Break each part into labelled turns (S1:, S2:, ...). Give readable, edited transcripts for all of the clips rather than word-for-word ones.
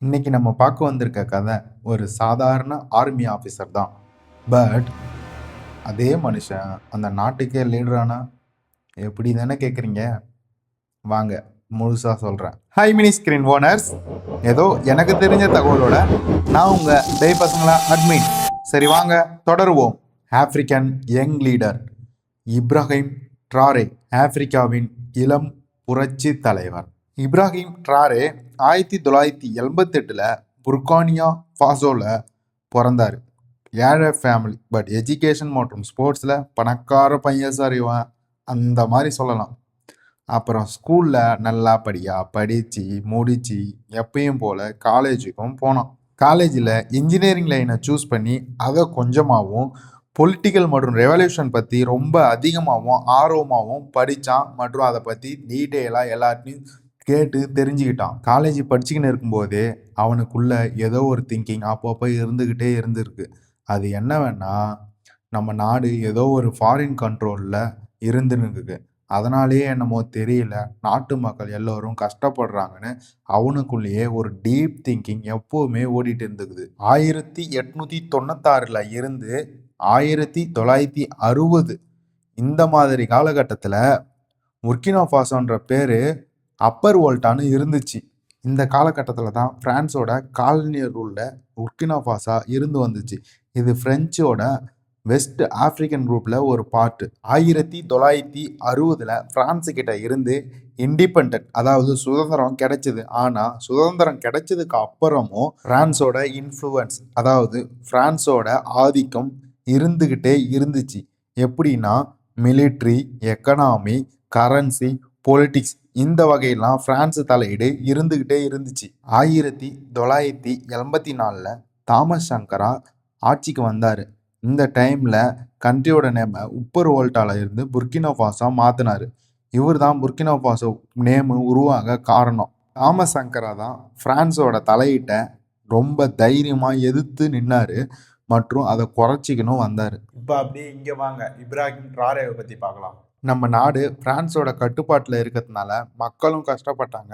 S1: இன்னைக்கு நம்ம பார்க்க வந்திருக்க கதை ஒரு சாதாரண ஆர்மி ஆஃபீஸர் தான். பட் அதே மனுஷன் அந்த நாட்டுக்கே லீடரானா எப்படி தானே கேட்குறீங்க? வாங்க முழுசாக சொல்கிறேன். ஹை மினி ஸ்கிரீன் ஓனர்ஸ், ஏதோ எனக்கு தெரிஞ்ச தகவலோட நான் உங்கள் டெய் பசங்களா அட்மின். சரி வாங்க தொடருவோம். ஆப்பிரிக்கன் யங் லீடர் இப்ராஹிம் ட்ராரே, ஆப்பிரிக்காவின் இளம் புரட்சி தலைவர். இப்ராஹிம் ட்ராரே 1988 புர்கானியா ஃபாசோவில் பிறந்தார். ஏழை ஃபேமிலி, பட் எஜுகேஷன் மற்றும் ஸ்போர்ட்ஸில் பணக்கார பையன் சார் இவன், அந்த மாதிரி சொல்லலாம். அப்புறம் ஸ்கூலில் நல்லா படித்து முடித்து எப்பயும் போல் காலேஜுக்கும் போனான். காலேஜில் இன்ஜினியரிங் லைனை சூஸ் பண்ணி அதை கொஞ்சமாகவும் பொலிட்டிக்கல் மற்றும் ரெவல்யூஷன் பற்றி ரொம்ப அதிகமாகவும் ஆர்வமாகவும் படித்தான் மற்றும் அதை பற்றி டீட்டெயிலாக எல்லாத்தையும் கேட்டு தெரிஞ்சுக்கிட்டான். காலேஜ் படிச்சுக்கின்னு இருக்கும்போதே அவனுக்குள்ள ஏதோ ஒரு திங்கிங் அப்பப்போ இருந்துக்கிட்டே இருந்திருக்கு. அது என்னவென்னா, நம்ம நாடு ஏதோ ஒரு ஃபாரின் கண்ட்ரோலில் இருந்துருக்கு, அதனாலேயே என்னமோ தெரியல நாட்டு மக்கள் எல்லோரும் கஷ்டப்படுறாங்கன்னு அவனுக்குள்ளேயே ஒரு டீப் திங்கிங் எப்போவுமே ஓடிட்டு இருந்துக்குது. 1896 இருந்து 1960 இந்த மாதிரி காலகட்டத்தில் புர்கினா ஃபாசோன்ற பேர் அப்பர் வோல்டான்னு இருந்துச்சு. இந்த காலகட்டத்தில் தான் பிரான்ஸோட காலனியல் ரூலில் புர்கினா ஃபாசா இருந்து வந்துச்சு. இது பிரெஞ்சோட வெஸ்ட் ஆப்பிரிக்கன் குரூப்பில் ஒரு பார்ட்டு. 1960 பிரான்ஸு கிட்ட இருந்து இண்டிபெண்ட், அதாவது சுதந்திரம் கிடைச்சிது. ஆனால் சுதந்திரம் கிடைச்சதுக்கு அப்புறமும் பிரான்ஸோட இன்ஃப்ளூயன்ஸ், அதாவது பிரான்ஸோட ஆதிக்கம் இருந்துக்கிட்டே இருந்துச்சு. எப்படின்னா மிலிட்ரி, எக்கனாமி, கரன்சி, பொலிட்டிக்ஸ், இந்த வகையெல்லாம் பிரான்ஸு தலையீடு இருந்துக்கிட்டே இருந்துச்சு. 1984 தாமஸ் சங்கரா ஆட்சிக்கு வந்தார். இந்த டைமில் கண்ட்ரியோட நேமை உப்பர் வோல்டால இருந்து புர்கினா ஃபாசோ மாற்றினார். இவர் தான் புர்கினா ஃபாசோ நேமு உருவாக காரணம். தாமஸ் சங்கரா தான் பிரான்ஸோட தலையீட்டை ரொம்ப தைரியமாக எதிர்த்து நின்னார் மற்றும் அதை குறைச்சிக்கணும் வந்தார். இப்போ அப்படியே இங்கே வாங்க இப்ராஹிம் ட்ராரேவை பற்றி பார்க்கலாம். நம்ம நாடு பிரான்ஸோட கட்டுப்பாட்டில் இருக்கிறதுனால மக்களும் கஷ்டப்பட்டாங்க.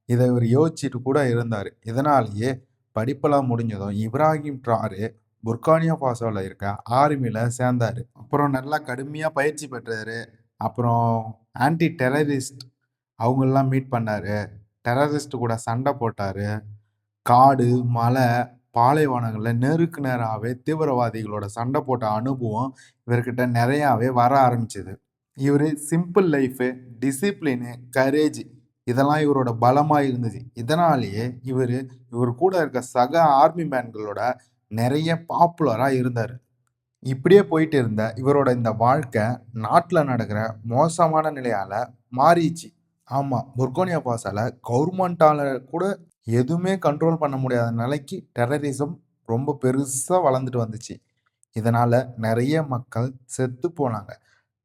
S1: இதை இவர் யோசிச்சுட்டு கூட இருந்தார். இதனாலேயே படிப்பெல்லாம் முடிஞ்சதும் இப்ராஹிம் ட்ராரே புர்கானியா ஃபாசோவில் இருக்க ஆர்மியில் சேர்ந்தார். அப்புறம் நல்லா கடுமையாக பயிற்சி பெற்றார். அப்புறம் ஆன்டி டெரரிஸ்ட் அவங்களெலாம் மீட் பண்ணார். டெரரிஸ்ட் கூட சண்டை போட்டார். காடு, மலை, பாலைவனங்களில் நேருக்கு நேராகவே தீவிரவாதிகளோட சண்டை போட்ட அனுபவம் இவர்கிட்ட நிறையாவே வர ஆரம்பிச்சிது. இவர் சிம்பிள் லைஃபு, டிசிப்ளினு, கரேஜ் இதெல்லாம் இவரோட பலமாக இருந்துச்சு. இதனாலேயே இவர் கூட இருக்க சக ஆர்மி மேன்களோட நிறைய பாப்புலராக இருந்தார். இப்படியே போயிட்டு இருந்த இவரோட இந்த வாழ்க்கை நாட்டில் நடக்கிற மோசமான நிலையால் மாறிச்சு. ஆமாம், புர்கினா ஃபாசோல கவர்மெண்ட்டால் கூட எதுவுமே கண்ட்ரோல் பண்ண முடியாத நிலைக்கு டெரரிசம் ரொம்ப பெருசாக வளர்ந்துட்டு வந்துச்சு. இதனால் நிறைய மக்கள் செத்து போனாங்க.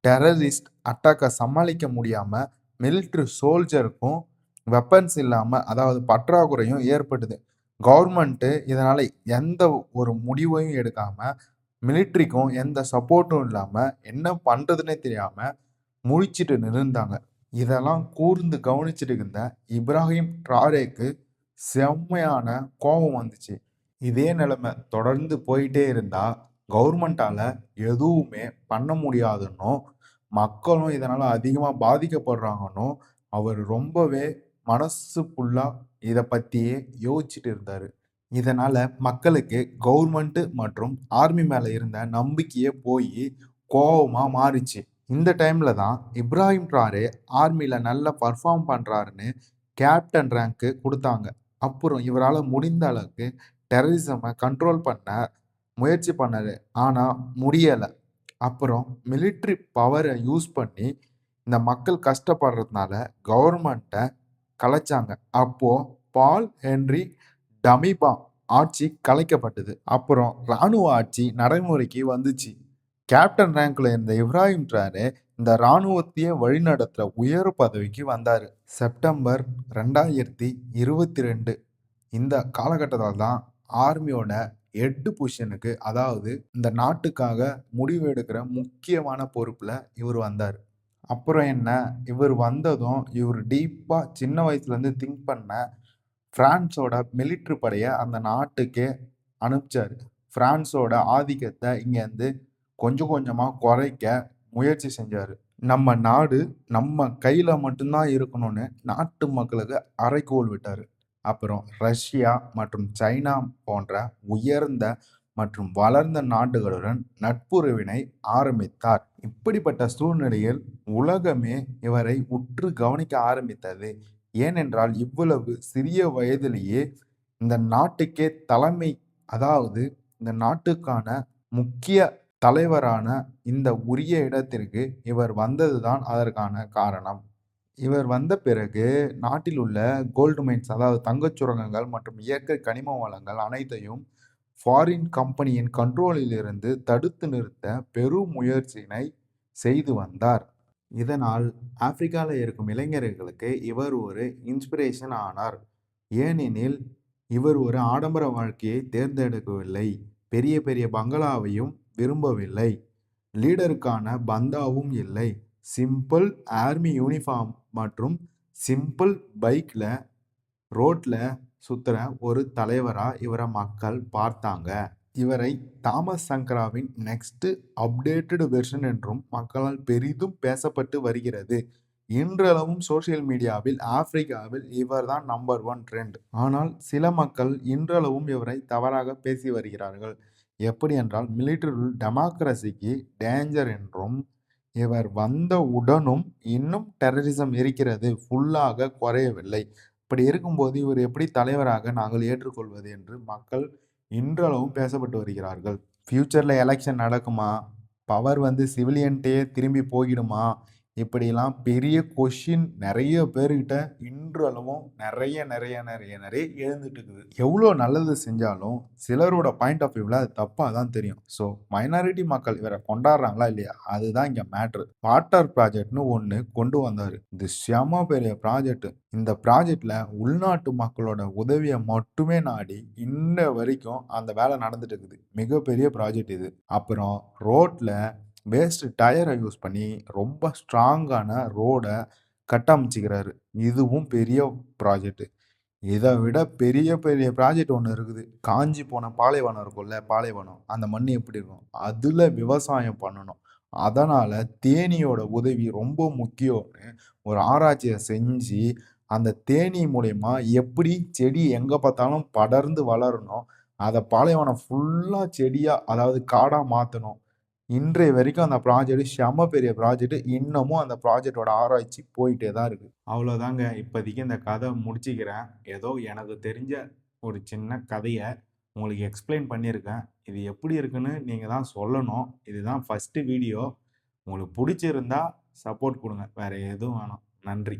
S1: டெரரிஸ்ட் அட்டாக்கை சமாளிக்க முடியாமல் மிலிட்ரி சோல்ஜருக்கும் வெப்பன்ஸ் இல்லாமல், அதாவது பற்றாக்குறையும் ஏற்பட்டுது. கவர்மெண்ட்டு இதனால் எந்த ஒரு முடிவையும் எடுக்காமல், மிலிட்ரிக்கும் எந்த சப்போர்ட்டும் இல்லாமல் என்ன பண்ணுறதுனே தெரியாமல் முழிச்சிட்டு நின்றுந்தாங்க. இதெல்லாம் கூர்ந்து கவனிச்சுட்டு இருந்த இப்ராஹிம் ட்ராரேக்கு செம்மையான கோபம் வந்துச்சு. இதே நிலைமை தொடர்ந்து போயிட்டே இருந்தால் கவர்மெண்ட்டால் எதுவுமே பண்ண முடியாதுன்னும் மக்களும் இதனால் அதிகமாக பாதிக்கப்படுறாங்கன்னும் அவர் ரொம்பவே மனசு ஃபுல்லாக இதை பற்றியே யோசிச்சுட்டு இருந்தார். இதனால் மக்களுக்கு கவர்மெண்ட்டு மற்றும் ஆர்மி மேலே இருந்த நம்பிக்கையே போய் கோபமாக மாறிச்சு. இந்த டைமில் தான் இப்ராஹிம் ட்ராரே ஆர்மியில் நல்லா பர்ஃபார்ம் பண்ணுறாருன்னு கேப்டன் ரேங்க்கு கொடுத்தாங்க. அப்புறம் இவரால் முடிந்த அளவுக்கு டெரரிசமை கண்ட்ரோல் பண்ண முயற்சி பண்ணார், ஆனால் முடியலை. அப்புறம் மிலிட்ரி பவரை யூஸ் பண்ணி இந்த மக்கள் கஷ்டப்படுறதுனால கவர்மெண்ட்டை கலைச்சாங்க. அப்போது பால் ஹென்றி டமிபா ஆட்சி கலைக்கப்பட்டது. அப்புறம் இராணுவ ஆட்சி நடைமுறைக்கு வந்துச்சு. கேப்டன் ரேங்க்ல இருந்த இப்ராஹிம் ட்ராரே இந்த இராணுவத்தையே வழிநடத்துகிற உயர் பதவிக்கு வந்தார். செப்டம்பர் 2022 இந்த காலகட்டத்தில் தான் ஆர்மியோட ஹெட் பொசிஷனுக்கு, அதாவது இந்த நாட்டுக்காக முடிவு எடுக்கிற முக்கியமான பொறுப்பில் இவர் வந்தார். அப்புறம் என்ன, இவர் வந்ததும் இவர் டீப்பாக சின்ன வயசுலேருந்து திங்க் பண்ண பிரான்ஸோட மிலிட்ரி படைய அந்த நாட்டுக்கே அனுப்பிச்சாரு. பிரான்ஸோட ஆதிக்கத்தை இங்கேருந்து கொஞ்சம் கொஞ்சமா குறைக்க முயற்சி செஞ்சாரு. நம்ம நாடு நம்ம கையில மட்டும்தான் இருக்கணும்னு நாட்டு மக்களுக்கு அறைகூவல் விட்டாரு. அப்புறம் ரஷ்யா மற்றும் சைனா போன்ற உயர்ந்த மற்றும் வளர்ந்த நாடுகளுடன் நட்புறவினை ஆரம்பித்தார். இப்படிப்பட்ட சூழ்நிலையில் உலகமே இவரை உற்று கவனிக்க ஆரம்பித்தது. ஏனென்றால் இவ்வளவு சிறிய வயதிலேயே இந்த நாட்டுக்கே தலைமை, அதாவது இந்த நாட்டுக்கான முக்கிய தலைவரான இந்த உரிய இடத்திற்கு இவர் வந்ததுதான் அதற்கான காரணம். இவர் வந்த பிறகு நாட்டில் உள்ள கோல்டு மைன்ஸ், அதாவது தங்கச் சுரங்கங்கள் மற்றும் இயற்கை கனிம வளங்கள் அனைத்தையும் ஃபாரின் கம்பெனியின் கண்ட்ரோலில் இருந்து தடுத்து நிறுத்த பெரும் முயற்சியினை செய்து வந்தார். இதனால் ஆப்பிரிக்காவில் இருக்கும் இளைஞர்களுக்கு இவர் ஒரு இன்ஸ்பிரேஷன் ஆனார். ஏனெனில் இவர் ஒரு ஆடம்பர வாழ்க்கையை தேர்ந்தெடுக்கவில்லை, பெரிய பெரிய பங்களாவையும் விரும்பவில்லை, லீடருக்கான பந்தாவும் இல்லை. சிம்பிள் ஆர்மி யூனிஃபார்ம் மற்றும் சிம்பிள் பைக்கில் ரோட்டில் சுற்றுற ஒரு தலைவராக இவரை மக்கள் பார்த்தாங்க. இவரை தாமஸ் சங்கராவின் நெக்ஸ்ட் அப்டேட்டடு வெர்ஷன் என்றும் மக்களால் பெரிதும் பேசப்பட்டு வருகிறது. இன்றளவும் சோசியல் மீடியாவில் ஆப்பிரிக்காவில் இவர்தான் நம்பர் 1 ட்ரெண்ட். ஆனால் சில மக்கள் இன்றளவும் இவரை தவறாக பேசி வருகிறார்கள். எப்படி என்றால் மிலிட்டரி ரூல் டெமோக்ரஸிக்கு டேஞ்சர் என்றும், இவர் வந்த உடனும் இன்னும் டெரரிசம் இருக்கிறது, ஃபுல்லாக குறையவில்லை. இப்படி இருக்கும்போது இவர் எப்படி தலைவராக நாங்கள் ஏற்றுக்கொள்வது என்று மக்கள் இன்றளவும் பேசப்பட்டு வருகிறார்கள். ஃப்யூச்சரில் எலெக்ஷன் நடக்குமா, பவர் சிவிலியன்ட்டே திரும்பி போயிடுமா, இப்படிலாம் பெரிய கொஷின் நிறைய பேர்கிட்ட இன்றளவும் நிறைய நிறைய நிறைய நிறைய எழுந்துட்டு இருக்குது. எவ்வளோ நல்லது செஞ்சாலும் சிலரோட பாயிண்ட் ஆஃப் வியூவில் அது தப்பாக தான் தெரியும். ஸோ மைனாரிட்டி மக்கள் இவரை கொண்டாடுறாங்களா இல்லையா, அதுதான் இங்கே மேட்ரு. வாட்டர் ப்ராஜெக்ட்னு ஒன்று கொண்டு வந்தார். இது செம பெரிய ப்ராஜெக்ட். இந்த ப்ராஜெக்டில் உள்நாட்டு மக்களோட உதவியை மட்டுமே நாடி இன்ன வரைக்கும் அந்த வேலை நடந்துட்டு இருக்குது. மிகப்பெரிய ப்ராஜெக்ட் இது. அப்புறம் ரோட்டில் வேஸ்ட் டயரை யூஸ் பண்ணி ரொம்ப ஸ்ட்ராங்கான ரோடை கட்டமைச்சிக்கிறாரு. இதுவும் பெரிய ப்ராஜெக்ட். இதை விட பெரிய பெரிய ப்ராஜெக்ட் ஒன்று இருக்குது. காஞ்சி போன பாலைவனம் இருக்கும்ல, பாலைவனம், அந்த மண் எப்படி இருக்கும், அதில் விவசாயம் பண்ணணும். அதனால் தேனீயோட உதவி ரொம்ப முக்கியம்னு ஒரு ஆராய்ச்சியை செஞ்சு அந்த தேனீ மூலயமா எப்படி செடி எங்கே பார்த்தாலும் படர்ந்து வளரணும், அதை பாலைவனம் ஃபுல்லாக செடியாக, அதாவது காடாக மாற்றணும். இன்றைய வரைக்கும் அந்த ப்ராஜெக்ட் செம பெரிய ப்ராஜெக்ட். இன்னமும் அந்த ப்ராஜெக்டோட ஆராய்ச்சி போயிட்டே தான் இருக்குது. அவ்வளோதாங்க, இப்போதைக்கு இந்த கதை முடிச்சுக்கிறேன். ஏதோ எனக்கு தெரிஞ்ச ஒரு சின்ன கதையை உங்களுக்கு எக்ஸ்பிளைன் பண்ணியிருக்கேன். இது எப்படி இருக்குன்னு நீங்கள் தான் சொல்லணும். இதுதான் ஃபஸ்ட்டு வீடியோ. உங்களுக்கு பிடிச்சிருந்தா சப்போர்ட் கொடுங்க, வேறு எதுவும் வேணாம். நன்றி.